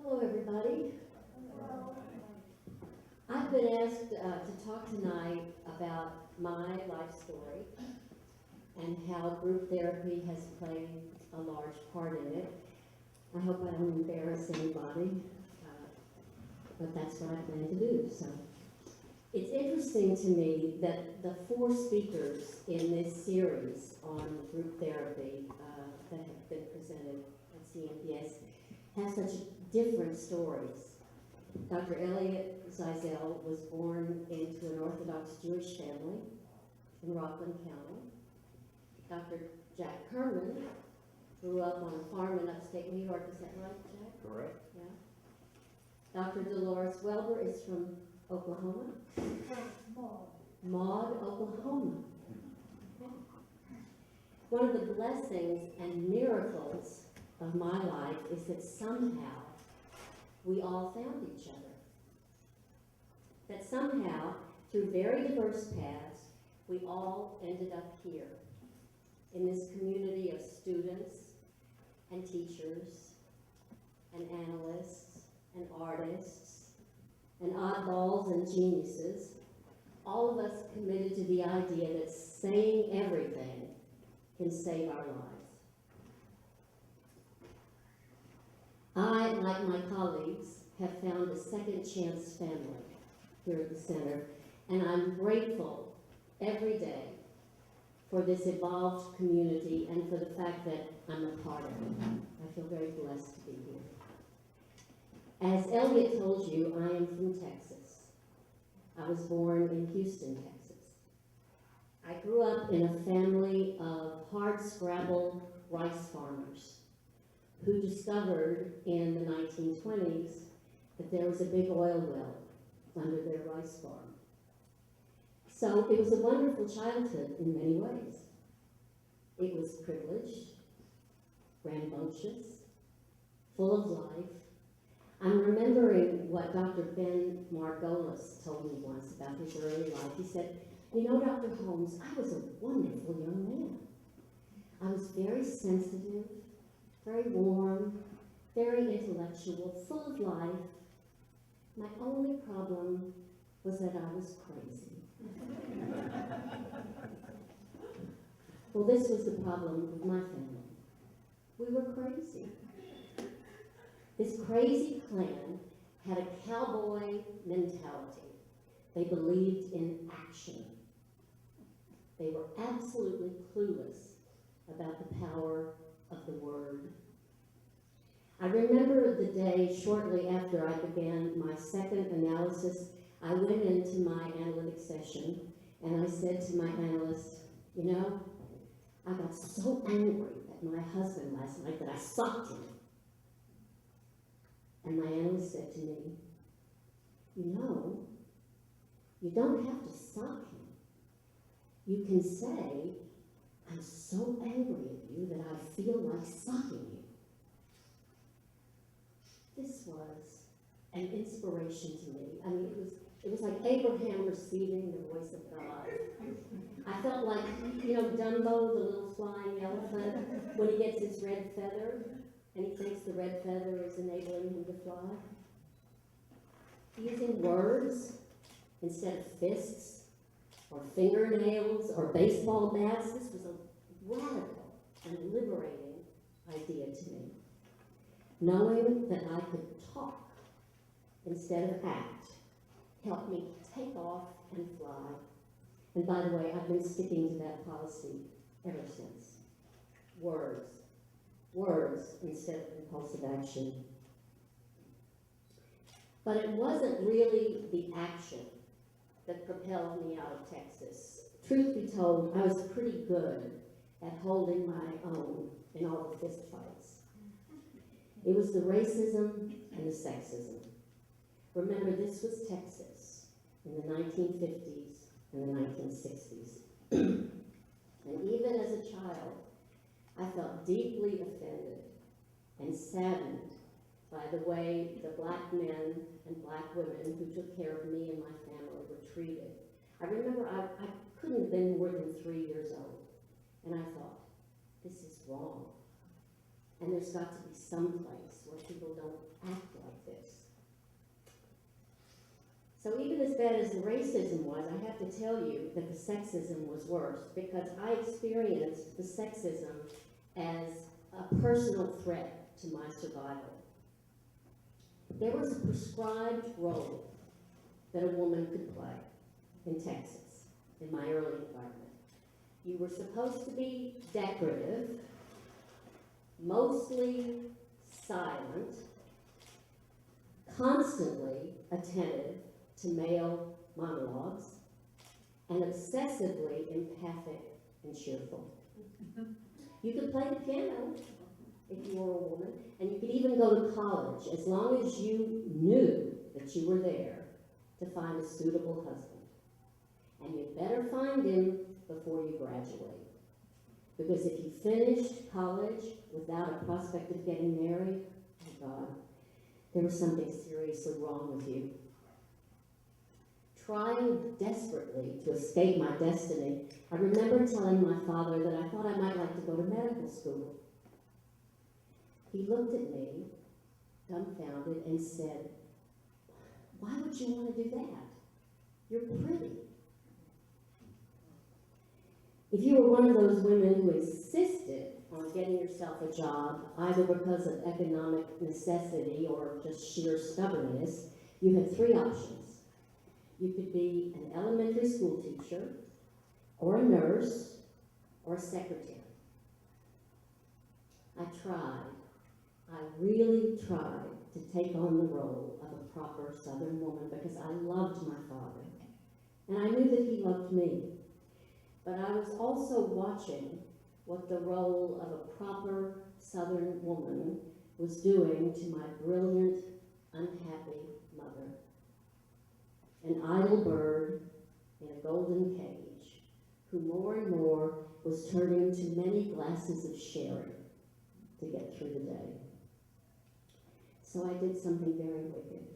Hello, everybody. I've been asked to talk tonight about my life story and how group therapy has played a large part in it. I hope I don't embarrass anybody, but that's what I plan to do. So it's interesting to me that the 4 speakers in this series on group therapy that have been presented at CMPS have such different stories. Dr. Elliot Zeisel was born into an Orthodox Jewish family in Rockland County. Dr. Jack Kerman grew up on a farm in upstate New York. Is that right, Jack? Correct. Yeah. Dr. Dolores Welber is from Oklahoma. Maud, Oklahoma. Okay. One of the blessings and miracles of my life is that somehow we all found each other. That somehow, through very diverse paths, we all ended up here in this community of students and teachers and analysts and artists and oddballs and geniuses, all of us committed to the idea that saying everything can save our lives. I, like my colleagues, have found a second chance family here at the center, and I'm grateful every day for this evolved community and for the fact that I'm a part of it. I feel very blessed to be here. As Elliot told you, I am from Texas. I was born in Houston, Texas. I grew up in a family of hardscrabble rice farmers who discovered in the 1920s that there was a big oil well under their rice farm. So it was a wonderful childhood in many ways. It was privileged, rambunctious, full of life. I'm remembering what Dr. Ben Margolis told me once about his early life. He said, "You know, Dr. Holmes, I was a wonderful young man. I was very sensitive, very warm, very intellectual, full of life. My only problem was that I was crazy." Well, this was the problem with my family. We were crazy. This crazy clan had a cowboy mentality. They believed in action. They were absolutely clueless about the power of the word. I remember the day shortly after I began my second analysis. I went into my analytic session and I said to my analyst, "You know, I got so angry at my husband last night that I socked him." And my analyst said to me, "You know, you don't have to sock him. You can say, 'I'm so angry at you that I feel like socking you.'" This was an inspiration to me. I mean, it was like Abraham receiving the voice of God. I felt like, you know, Dumbo, the little flying elephant, when he gets his red feather, and he thinks the red feather is enabling him to fly. Using words instead of fists or fingernails or baseball bats, this was a radical and liberating idea to me. Knowing that I could talk instead of act helped me take off and fly. And by the way, I've been sticking to that policy ever since. Words. Words instead of impulsive action. But it wasn't really the action that propelled me out of Texas. Truth be told, I was pretty good at holding my own in all the fist fights. It was the racism and the sexism. Remember, this was Texas in the 1950s and the 1960s. And even as a child, I felt deeply offended and saddened by the way the black men and black women who took care of me and my family were treated. I remember I couldn't have been more than 3 years old, and I thought, this is wrong. And there's got to be some place where people don't act like So even as bad as the racism was, I have to tell you that the sexism was worse, because I experienced the sexism as a personal threat to my survival. There was a prescribed role that a woman could play in Texas, in my early environment. You were supposed to be decorative, mostly silent, constantly attentive to male monologues, and obsessively empathic and cheerful. You could play the piano if you were a woman, and you could even go to college as long as you knew that you were there to find a suitable husband. And you'd better find him before you graduate. Because if you finished college without a prospect of getting married, oh God, there was something seriously wrong with you. Trying desperately to escape my destiny, I remember telling my father that I thought I might like to go to medical school. He looked at me, dumbfounded, and said, "Why would you want to do that? You're pretty." If you were one of those women who insisted on getting yourself a job, either because of economic necessity or just sheer stubbornness, you had three options. You could be an elementary school teacher, or a nurse, or a secretary. I really tried to take on the role of a proper Southern woman because I loved my father, and I knew that he loved me. But I was also watching what the role of a proper Southern woman was doing to my brilliant, unhappy mother. An idle bird in a golden cage, who more and more was turning to many glasses of sherry to get through the day. So I did something very wicked.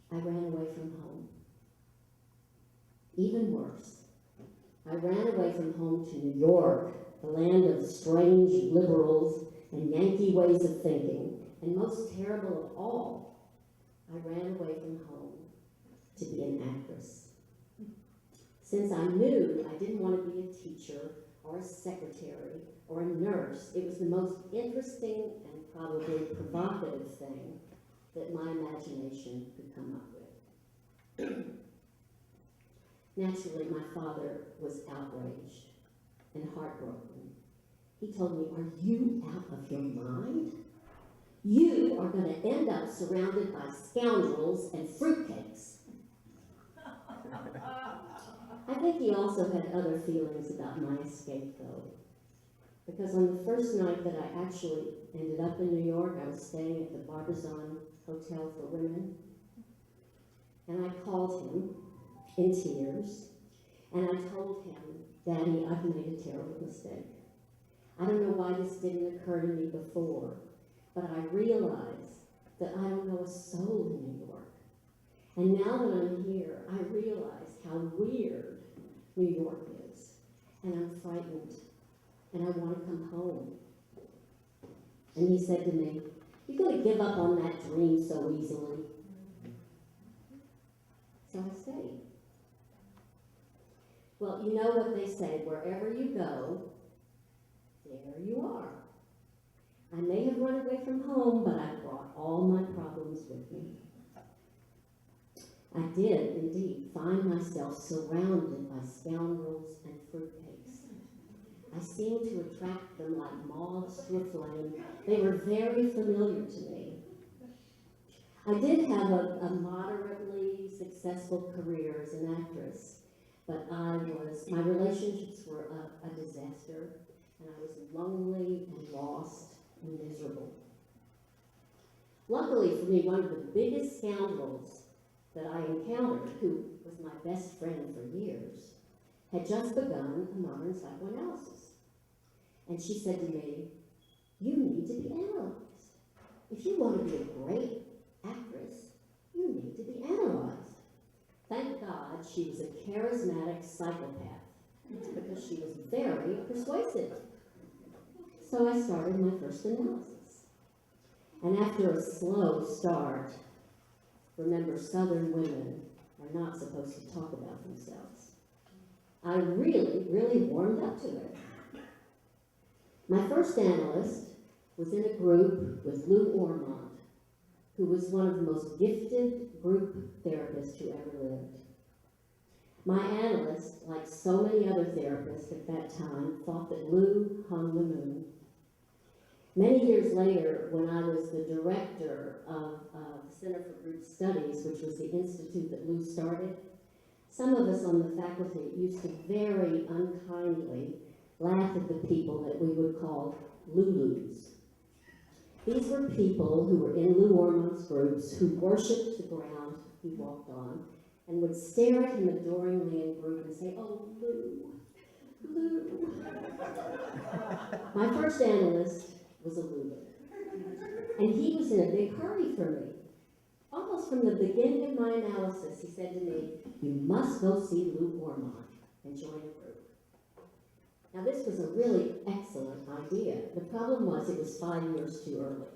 I ran away from home. Even worse, I ran away from home to New York, the land of strange liberals and Yankee ways of thinking. And most terrible of all, I ran away from home to be an actress. Since I knew I didn't want to be a teacher or a secretary or a nurse, it was the most interesting and probably provocative thing that my imagination could come up with. Naturally, my father was outraged and heartbroken. He told me, "Are you out of your mind? You are going to end up surrounded by scoundrels and fruitcakes." I think he also had other feelings about my escape, though. Because on the first night that I actually ended up in New York, I was staying at the Barbizon Hotel for Women. And I called him in tears, and I told him, "Daddy, I've made a terrible mistake. I don't know why this didn't occur to me before, but I realize that I don't know a soul in New York. And now that I'm here, I realize how weird New York is, and I'm frightened, and I want to come home." And he said to me, "You're going to give up on that dream so easily." So I stayed. Well, you know what they say, wherever you go, there you are. I may have run away from home, but I brought all my problems with me. I did, indeed, find myself surrounded by scoundrels and fruitcakes. I seemed to attract them like moths to a flame. They were very familiar to me. I did have a moderately successful career as an actress, but my relationships were a disaster, and I was lonely and lost and miserable. Luckily for me, one of the biggest scoundrels that I encountered, who was my best friend for years, had just begun a modern psychoanalysis. And she said to me, "You need to be analyzed. If you want to be a great actress, you need to be analyzed." Thank God she was a charismatic psychopath, because she was very persuasive. So I started my first analysis. And after a slow start, Remember, Southern women are not supposed to talk about themselves. I really, really warmed up to it. My first analyst was in a group with Lui Ормонта, who was one of the most gifted group therapists who ever lived. My analyst, like so many other therapists at that time, thought that Lou hung the moon. Many years later, when I was the director of the Center for Group Studies, which was the institute that Lou started, some of us on the faculty used to very unkindly laugh at the people that we would call Lulus. These were people who were in Lui Ormonta's groups who worshipped the ground he walked on and would stare at him adoringly in group and say, "Oh, Lou, Lou." My first analyst was a Lulu, and he was in a big hurry for me. Almost from the beginning of my analysis, he said to me, "You must go see Lui Ормонта and join a group." Now, this was a really excellent idea. The problem was it was 5 years too early.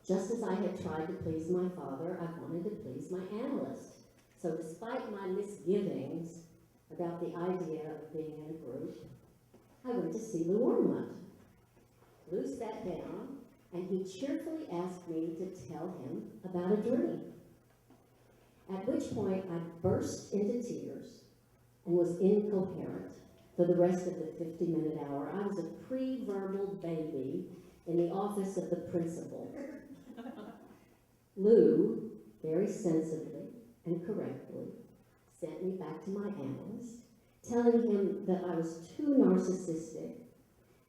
Just as I had tried to please my father, I wanted to please my analyst. So despite my misgivings about the idea of being in a group, I went to see Lui Ормонта. Lou sat down, and he cheerfully asked me to tell him about a dream. At which point I burst into tears and was incoherent for the rest of the 50-minute hour. I was a pre-verbal baby in the office of the principal. Lou, very sensibly and correctly, sent me back to my analyst, telling him that I was too narcissistic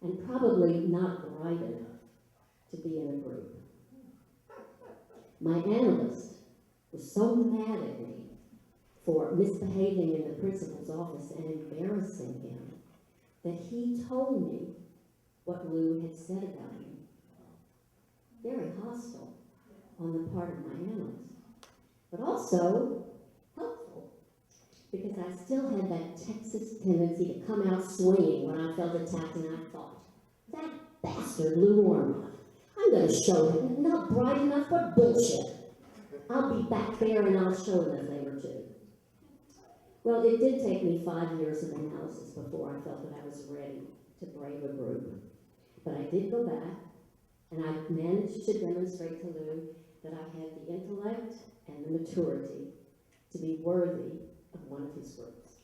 and probably not bright enough to be in a group. My analyst was so mad at me for misbehaving in the principal's office and embarrassing him that he told me what Lou had said about me. Very hostile on the part of my analyst, but also helpful, because I still had that Texas tendency to come out swinging when I felt attacked, and I thought, that bastard Lui Ормонta, I'm going to show him, not bright enough, what bullshit. I'll be back there and I'll show him a thing or two. Well, it did take me 5 years of analysis before I felt that I was ready to brave a group. But I did go back, and I managed to demonstrate to Lou that I had the intellect and the maturity to be worthy of one of his groups.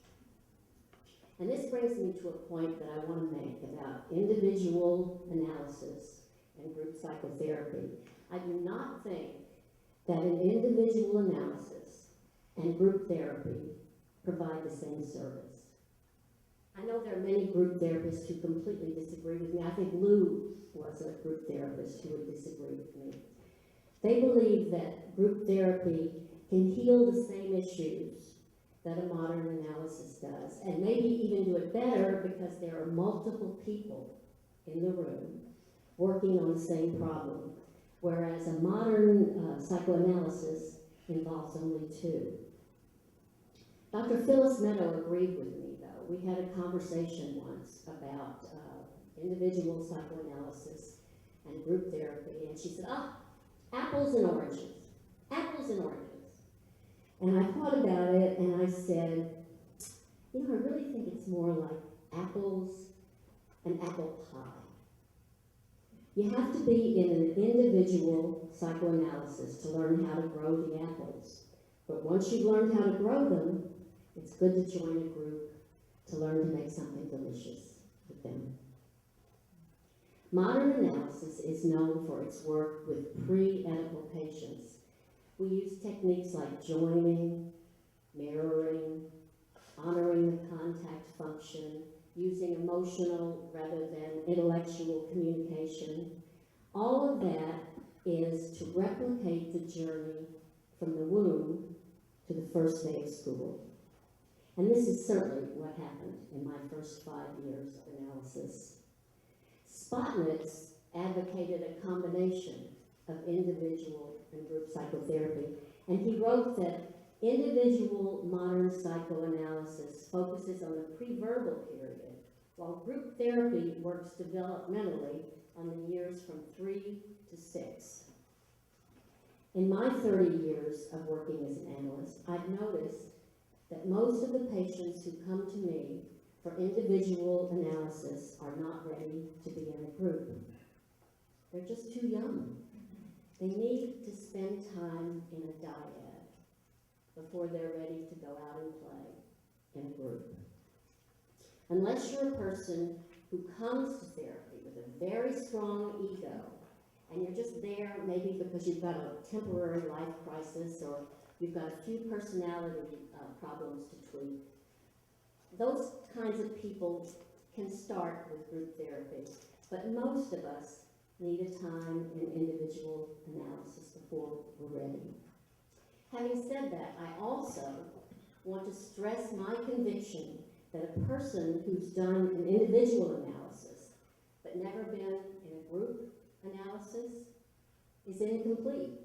And this brings me to a point that I want to make about individual analysis and group psychotherapy. I do not think that an individual analysis and group therapy provide the same service. I know there are many group therapists who completely disagree with me. I think Lou was a group therapist who would disagree with me. They believe that group therapy can heal the same issues that a modern analysis does, and maybe even do it better because there are multiple people in the room working on the same problem, whereas a modern psychoanalysis involves only two. Dr. Phyllis Meadow agreed with me, though. We had a conversation once about individual psychoanalysis and group therapy, and she said, apples and oranges, apples and oranges. And I thought about it, and I said, I really think it's more like apples and apple pie. You have to be in an individual psychoanalysis to learn how to grow the apples. But once you've learned how to grow them, it's good to join a group to learn to make something delicious with them. Modern analysis is known for its work with pre-Oedipal patients. We use techniques like joining, mirroring, honoring the contact function, using emotional rather than intellectual communication. All of that is to replicate the journey from the womb to the first day of school. And this is certainly what happened in my first 5 years of analysis. Spotnitz advocated a combination of individual and group psychotherapy, and he wrote that individual modern psychoanalysis focuses on the pre-verbal period, while group therapy works developmentally on the years from 3 to 6. In my 30 years of working as an analyst, I've noticed that most of the patients who come to me for individual analysis are not ready to be in a group. They're just too young. They need to spend time in a dyad before they're ready to go out and play in a group. Unless you're a person who comes to therapy with a very strong ego, and you're just there maybe because you've got a temporary life crisis or you've got a few personality problems to tweak, those kinds of people can start with group therapy. But most of us need a time in individual analysis before we're ready. Having said that, I also want to stress my conviction that a person who's done an individual analysis but never been in a group analysis is incomplete,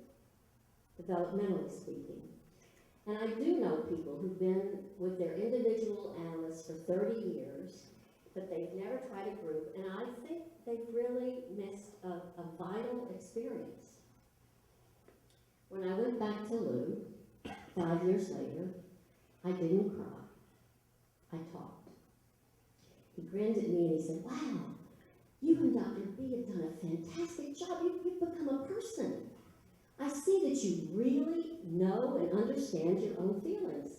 developmentally speaking. And I do know people who've been with their individual analysts for 30 years, but they've never tried a group, and I think they've really missed a vital experience. When I went back to Lou 5 years later, I didn't cry. I talked. He grinned at me and he said, "Wow, you and Dr. B have done a fantastic job. You've become a person. I see that you really know and understand your own feelings.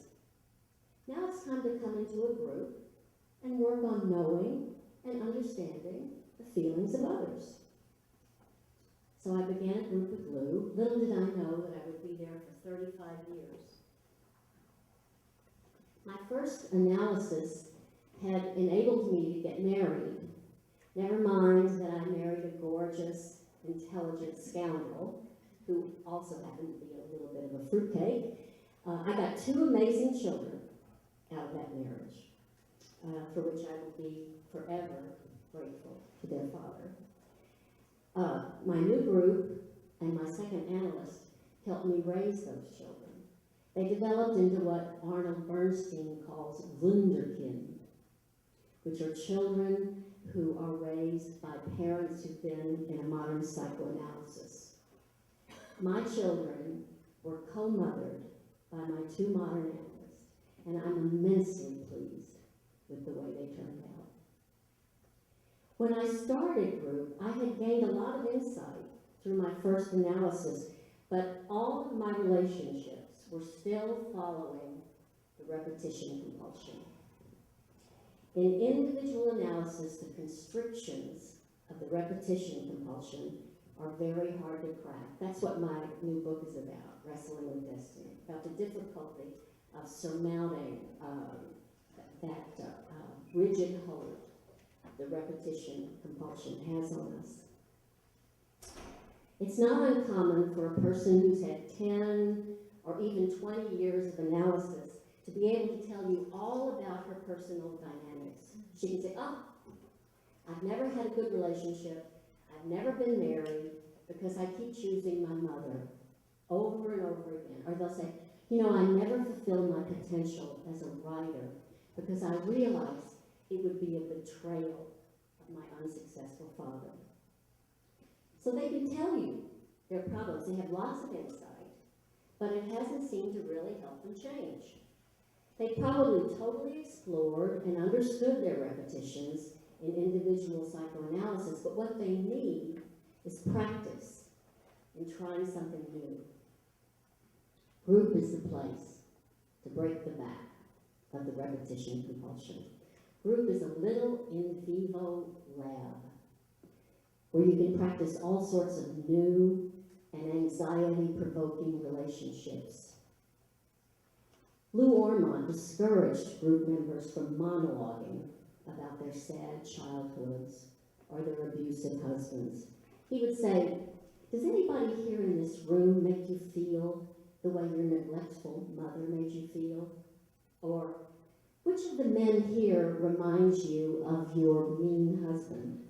Now it's time to come into a group and work on knowing and understanding the feelings of others." So I began a group with Lou. Little did I know that I would be there for 35 years. My first analysis had enabled me to get married. Never mind that I married a gorgeous, intelligent scoundrel who also happened to be a little bit of a fruitcake. I got 2 amazing children out of that marriage, for which I will be forever grateful to their father. My new group and my second analyst helped me raise those children. They developed into what Arnold Bernstein calls Wunderkind, which are children who are raised by parents who've been in a modern psychoanalysis. My children were co-mothered by my 2 modern analysts, and I'm immensely pleased with the way they turned out. When I started group, I had gained a lot of insight through my first analysis, but all of my relationships were still following the repetition compulsion. In individual analysis, the constrictions of the repetition compulsion are very hard to crack. That's what my new book is about, Wrestling with Destiny, about the difficulty of surmounting that rigid hold the repetition compulsion has on us. It's not uncommon for a person who's had 10 or even 20 years of analysis to be able to tell you all about her personal dynamics. She can say, "Oh, I've never had a good relationship. I've never been married because I keep choosing my mother over and over again." Or they'll say, "I never fulfilled my potential as a writer because I realized it would be a betrayal of my unsuccessful father." So they can tell you their problems. They have lots of insight, but it hasn't seemed to really help them change. They probably totally explored and understood their repetitions in individual psychoanalysis, but what they need is practice in trying something new. Group is the place to break the back of the repetition compulsion. Group is a little in vivo lab where you can practice all sorts of new and anxiety-provoking relationships. Lou Ормонta discouraged group members from monologuing about their sad childhoods or their abusive husbands. He would say, "Does anybody here in this room make you feel the way your neglectful mother made you feel?" Or, "Which of the men here reminds you of your mean husband?"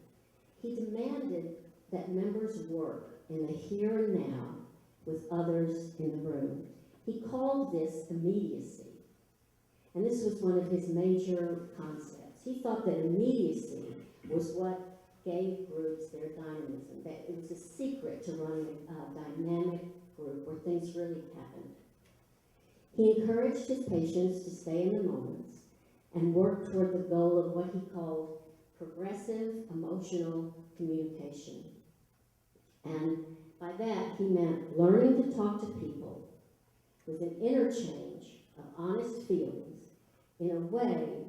He demanded that members work in the here and now with others in the room. He called this immediacy, and this was one of his major concepts. He thought that immediacy was what gave groups their dynamism, that it was a secret to running a dynamic group where where things really happened. He encouraged his patients to stay in the moments and work toward the goal of what he called progressive emotional communication. And by that, he meant learning to talk to people with an interchange of honest feelings in a way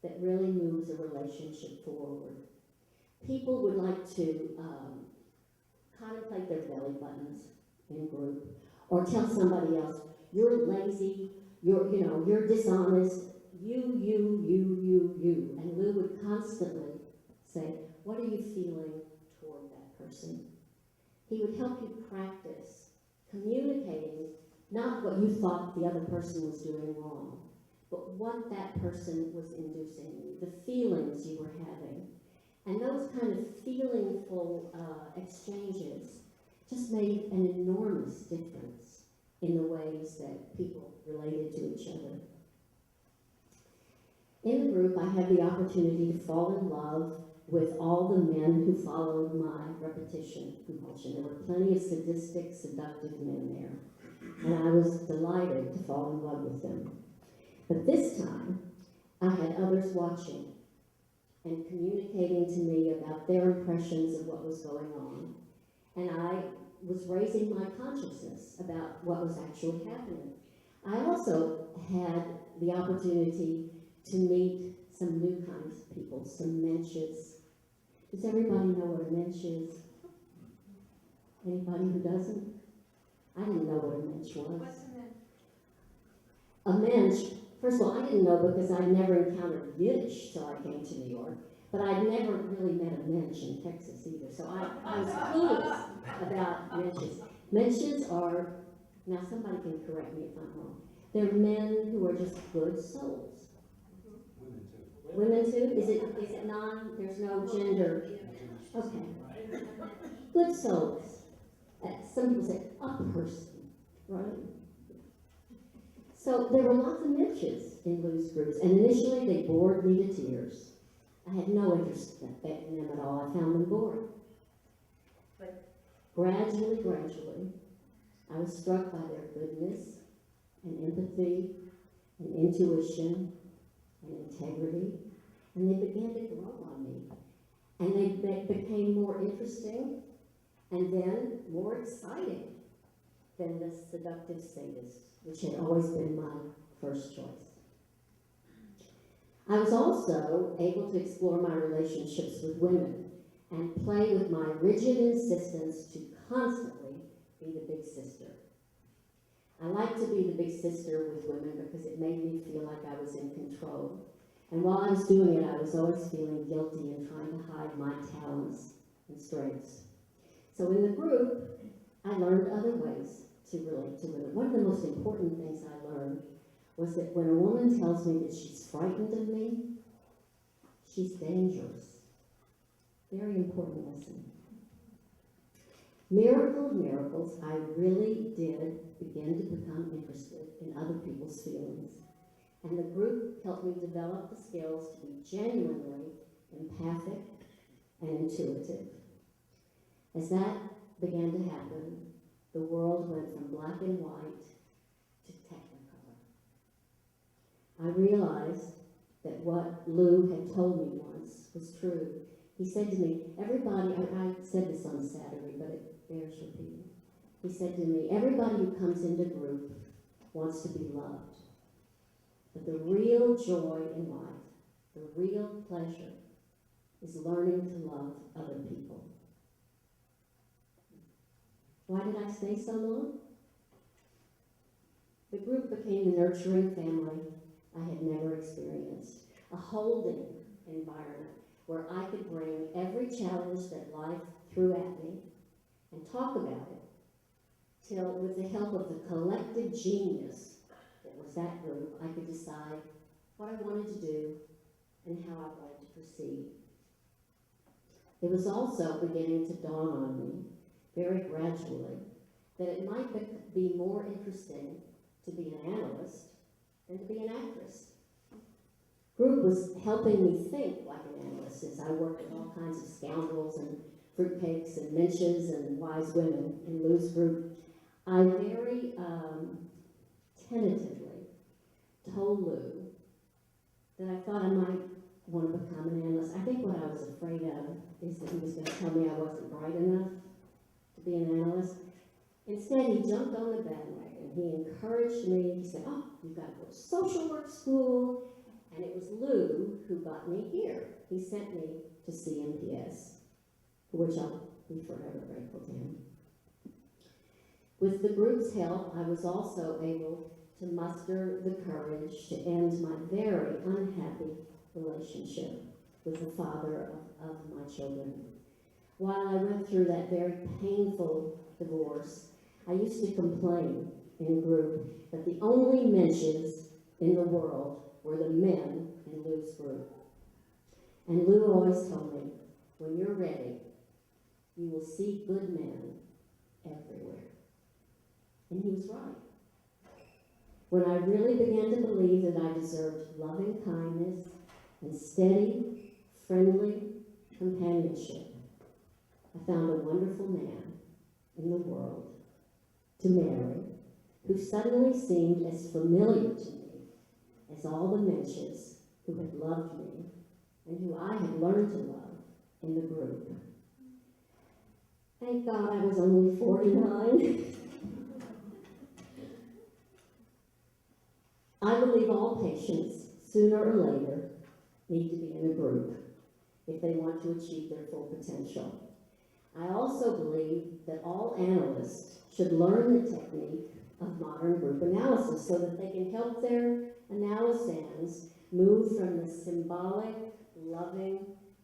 that really moves a relationship forward. People would like to contemplate their belly buttons in group, or tell somebody else, you're lazy, you're dishonest, you. And Lou would constantly say, what are you feeling toward that person? He would help you practice communicating not what you thought the other person was doing wrong, but what that person was inducing in you, the feelings you were having. And those kind of feelingful exchanges just made an enormous difference in the ways that people related to each other. In the group, I had the opportunity to fall in love with all the men who followed my repetition compulsion. There were plenty of sadistic, seductive men there, and I was delighted to fall in love with them. But this time, I had others watching and communicating to me about their impressions of what was going on. And I was raising my consciousness about what was actually happening. I also had the opportunity to meet some new kinds of people, some mensches. Does everybody know what a mensch is? Anybody who doesn't? I didn't know what a mensch was. What's a mensch? A mensch, first of all, I didn't know because I'd never encountered Yiddish till I came to New York, but I'd never really met a mensch in Texas either, so I was clueless about mensches. Mensches are, now somebody can correct me if I'm wrong, they're men who are just good souls. Women too? Is it there's no gender? Okay. Good souls. Some people say a person, right? So there were lots of mensches in Lou's groups, and initially they bored me to tears. I had no interest in them at all. I found them boring. But gradually, I was struck by their goodness and empathy and intuition and integrity, and they began to grow on me. And they became more interesting and then more exciting than the seductive sadists, which had always been my first choice. I was also able to explore my relationships with women and play with my rigid insistence to constantly be the big sister. I like to be the big sister with women because it made me feel like I was in control. And while I was doing it, I was always feeling guilty and trying to hide my talents and strengths. So in the group, I learned other ways to relate to women. One of the most important things I learned was that when a woman tells me that she's frightened of me, she's dangerous. Very important lesson. Miracle of miracles, I really did begin to become interested in other people's feelings. And the group helped me develop the skills to be genuinely empathic and intuitive. As that began to happen, the world went from black and white to technicolor. I realized that what Lou had told me once was true. He said to me, everybody, I said this on Saturday, but it bears repeating. He said to me, everybody who comes into group wants to be loved. But the real joy in life, the real pleasure, is learning to love other people. Why did I stay so long? The group became the nurturing family I had never experienced, a holding environment where I could bring every challenge that life threw at me and talk about it, till with the help of the collective genius that was that group, I could decide what I wanted to do and how I wanted to proceed. It was also beginning to dawn on me, very gradually, that it might be more interesting to be an analyst than to be an actress. Group was helping me think like an analyst as I worked with all kinds of scoundrels and fruitcakes and mensches and wise women in Lou's group. I very tentatively told Lou that I thought I might want to become an analyst. I think what I was afraid of is that he was going to tell me I wasn't bright enough to be an analyst. Instead, he jumped on the bandwagon. He encouraged me. He said, "Oh, you've got to go to social work school." And it was Lou who got me here. He sent me to CMPS, for which I'll be forever grateful to him. With the group's help, I was also able to muster the courage to end my very unhappy relationship with the father of my children. While I went through that very painful divorce, I used to complain in group that the only mentions in the world were the men in Lou's group. And Lou always told me, when you're ready, you will see good men everywhere. And he was right. When I really began to believe that I deserved loving kindness and steady, friendly companionship, I found a wonderful man in the world to marry, who suddenly seemed as familiar to me as all the Menches who had loved me and who I had learned to love in the group. Thank God I was only 49. I believe all patients, sooner or later, need to be in a group if they want to achieve their full potential. I also believe that all analysts should learn the technique of modern group analysis so that they can help their analysands move from the symbolic, loving,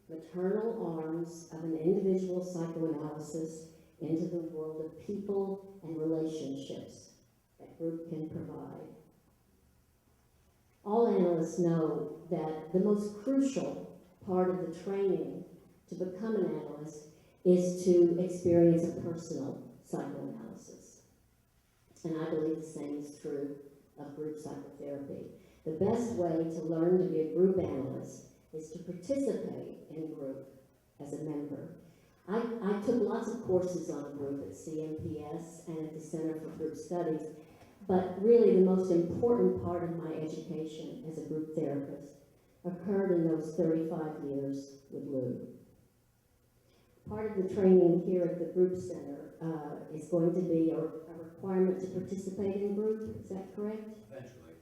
maternal arms of an individual psychoanalysis into the world of people and relationships that group can provide. All analysts know that the most crucial part of the training to become an analyst is to experience a personal psychoanalysis. And I believe the same is true of group psychotherapy. The best way to learn to be a group analyst is to participate in group as a member. I took lots of courses on group at CMPS and at the Center for Group Studies, but really the most important part of my education as a group therapist occurred in those 35 years with Lou. Part of the training here at the Group Center is going to be a requirement to participate in group, is that correct? Eventually.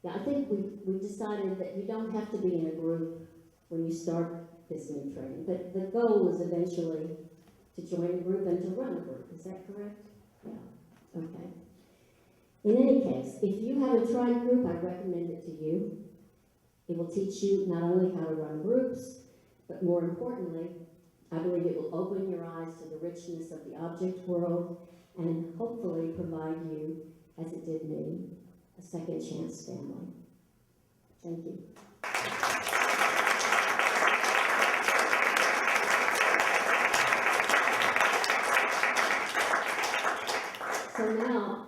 Yeah, I think we decided that you don't have to be in a group when you start this new training, but the goal is eventually to join a group and to run a group, is that correct? Yeah, okay. In any case, if you haven't tried group, I recommend it to you. It will teach you not only how to run groups, but more importantly, I believe it will open your eyes to the richness of the object world and hopefully provide you, as it did me, a second chance family. Thank you. So now,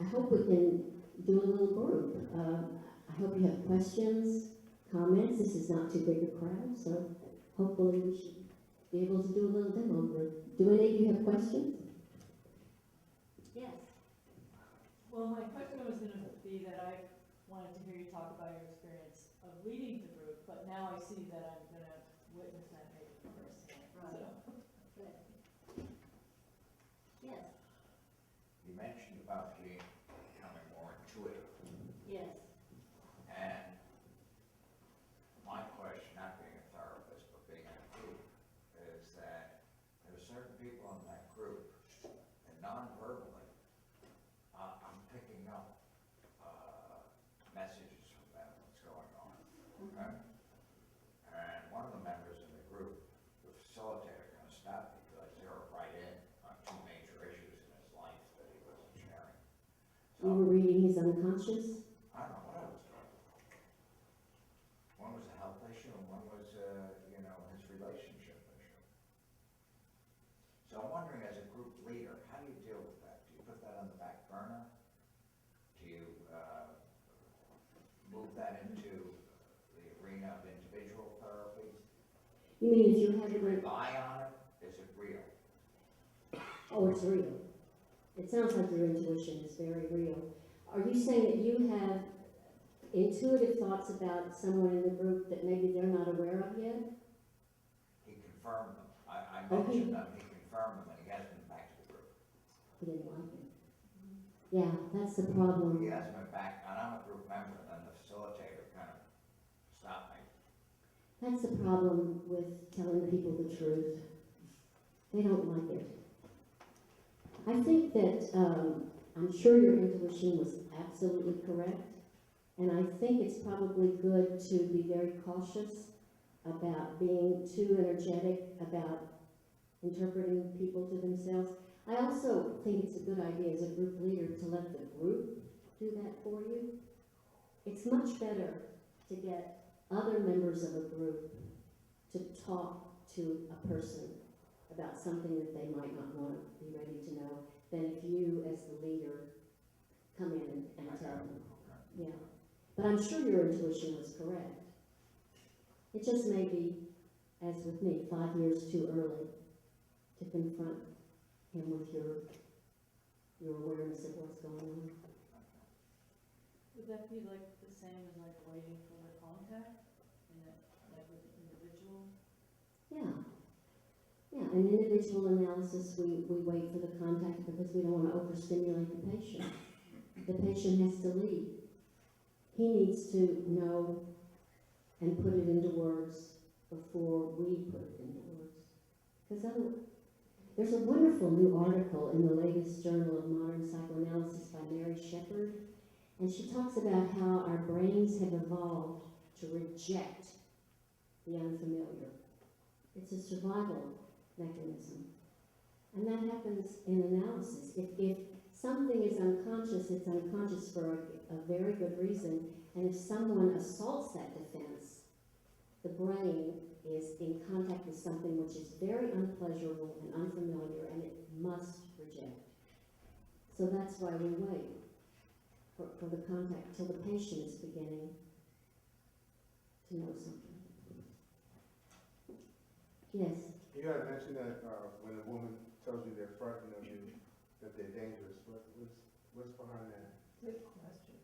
I hope we can do a little group. I hope you have questions, comments. This is not too big a crowd, so hopefully we should be able to do a little demo group. Do any of you have questions? Yes. Well, my question was going to be that I wanted to hear you talk about your experience of leading the group, but now I see that I'm going to witness that maybe personally. Right. So. Good. Yes. You mentioned about becoming more intuitive, Yes. and my question, not being a therapist, but being in a group, is that there are certain people in that group, and non-verbally, I'm picking up messages from them, what's going on, okay? And one of the members in the group, the facilitator, kind of stopped me because I zeroed right in on two major issues in his life that he wasn't sharing. You were reading his unconscious? I don't know what I was talking about. One was a health issue and one was, his relationship issue. So I'm wondering, as a group leader, how do you deal with that? Do you put that on the back burner? Do you move that into the arena of individual therapy? You mean if you Do had you to rely on it? Is it real? Oh, it's real. It sounds like your intuition is very real. Are you saying that you have intuitive thoughts about someone in the group that maybe they're not aware of yet? He confirmed them. I Oh, mentioned them, he confirmed them, and he hasn't been back to the group. He didn't like it. Yeah, that's the problem. He hasn't been back, and I'm a group member, and the facilitator kind of stopped me. That's the problem with telling people the truth. They don't like it. I think that, I'm sure your intuition was absolutely correct. And I think it's probably good to be very cautious about being too energetic about interpreting people to themselves. I also think it's a good idea as a group leader to let the group do that for you. It's much better to get other members of a group to talk to a person about something that they might not want to be ready to know than if you, as the leader, come in and tell them. Yeah. But I'm sure your intuition was correct. It just may be, as with me, 5 years too early to confront him with your awareness of what's going on. Would that be like the same as like waiting for the contact in a, like with an individual? Yeah. Yeah, in individual analysis, we wait for the contact because we don't want to overstimulate the patient. The patient has to lead. He needs to know and put it into words before we put it into words. Because there's a wonderful new article in the latest Journal of Modern Psychoanalysis by Mary Shepard, and she talks about how our brains have evolved to reject the unfamiliar. It's a survival mechanism. And that happens in analysis. If something is unconscious, it's unconscious for a very good reason. And if someone assaults that defense, the brain is in contact with something which is very unpleasurable and unfamiliar, and it must reject. So that's why we wait for the contact till the patient is beginning to know something. Yes? You had mentioned that when a woman tells you they're frightened of you, that they're dangerous. What's behind that? Good question.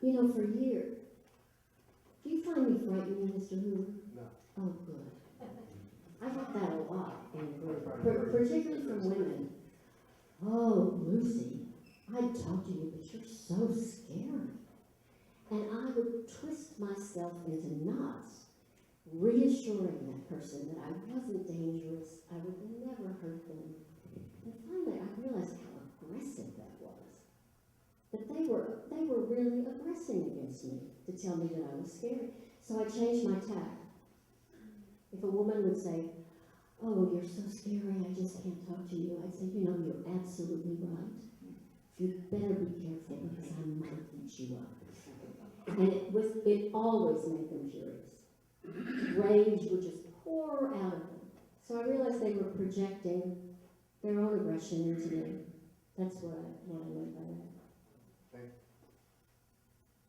You know, for years, do you find me frightening, Mr. Hoover? No. Oh, good. I got that a lot in the group, particularly from women. Oh, Lucy, I'd talk to you, but you're so scary. And I would twist myself into knots, reassuring that person that I wasn't dangerous, I would never hurt them. And finally, I realized how aggressive that was. That they were really aggressing against me to tell me that I was scary. So I changed my tack. If a woman would say, oh, you're so scary, I just can't talk to you, I'd say, you know, you're absolutely right. You better be careful because I might eat you up. And it always made them furious. Rage would just pour out of them. So I realized they were projecting their own aggression into me. That's what I meant by that. Thank you.